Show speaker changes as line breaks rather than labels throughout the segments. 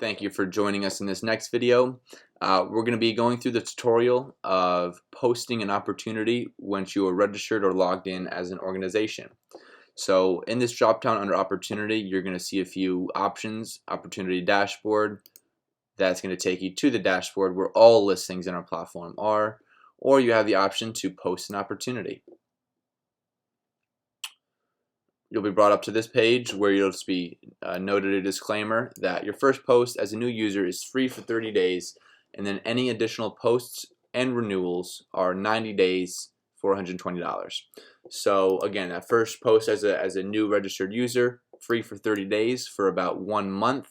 Thank you for joining us in this next video. We're going to be going through the tutorial of posting an opportunity once you are registered or logged in as an organization. So in this drop down under opportunity, you're going to see a few options. Opportunity dashboard, that's going to take you to the dashboard where all listings in our platform are, or you have the option to post an opportunity. You'll be brought up to this page where you'll just be noted a disclaimer that your first post as a new user is free for 30 days, and then any additional posts and renewals are 90 days for $120. So again, that first post as a new registered user, free for 30 days for about 1 month.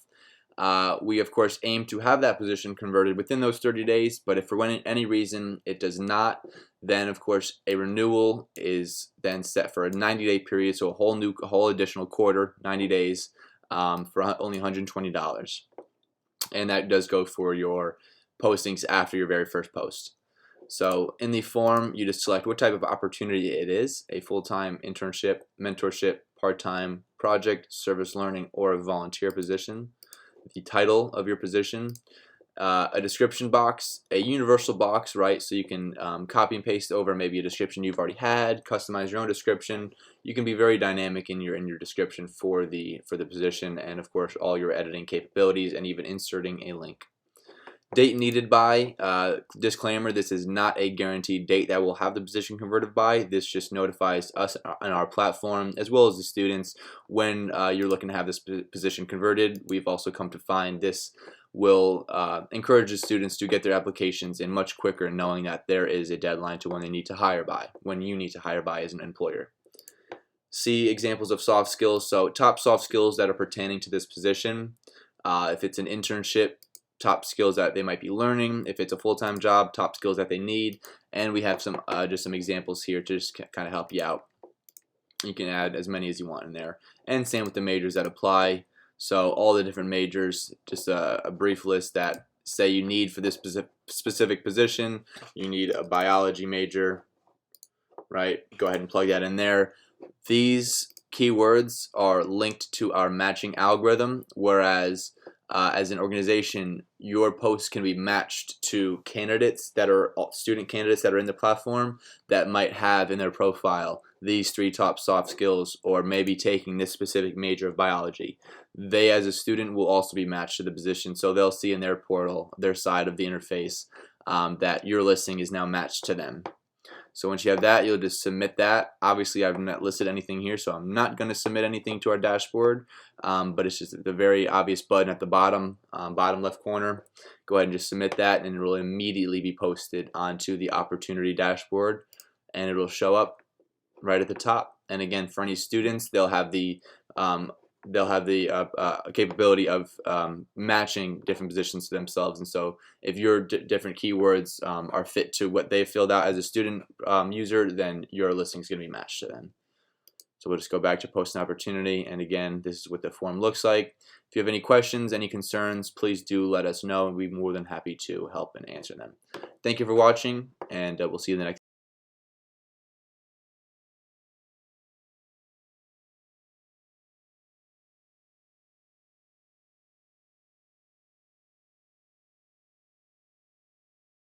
We of course aim to have that position converted within those 30 days, but if for any reason it does not, then of course a renewal is then set for a 90-day period, so a whole additional quarter, 90 days, for only $120. And that does go for your postings after your very first post. So in the form, you just select what type of opportunity it is: a full-time internship, mentorship, part-time, project, service learning, or a volunteer position. The title of your position, a description box, a universal box, right? So you can copy and paste over maybe a description you've already had, customize your own description. You can be very dynamic in your description for the position, and of course all your editing capabilities, and even inserting a link. Date needed by, disclaimer, this is not a guaranteed date that we'll have the position converted by. This just notifies us on our platform as well as the students when you're looking to have this position converted. We've also come to find this will encourage the students to get their applications in much quicker, knowing that there is a deadline to when they need to hire by, when you need to hire by as an employer. See examples of soft skills. So top soft skills that are pertaining to this position. If it's an internship, top skills that they might be learning. If it's a full-time job, top skills that they need. And we have some just some examples here to just kind of help you out. You can add as many as you want in there. And same with the majors that apply. So all the different majors, just a brief list that say you need for this specific position. You need a biology major, right? Go ahead and plug that in there. These keywords are linked to our matching algorithm, whereas as an organization, your posts can be matched to candidates that are student candidates that are in the platform that might have in their profile these 3 top soft skills, or maybe taking this specific major of biology. They as a student will also be matched to the position, so they'll see in their portal, their side of the interface, that your listing is now matched to them. So once you have that, you'll just submit that. Obviously, I've not listed anything here, so I'm not going to submit anything to our dashboard, but it's just the very obvious button at the bottom left corner. Go ahead and just submit that, and it will immediately be posted onto the opportunity dashboard, and it will show up right at the top. And again, for any students, they'll have the capability of matching different positions to themselves, and so if your different keywords are fit to what they filled out as a student user, then your listing is going to be matched to them. So we'll just go back to post an opportunity, and again, this is what the form looks like. If you have any questions, any concerns, please do let us know, and we'll be more than happy to help and answer them. Thank you for watching, and we'll see you in the next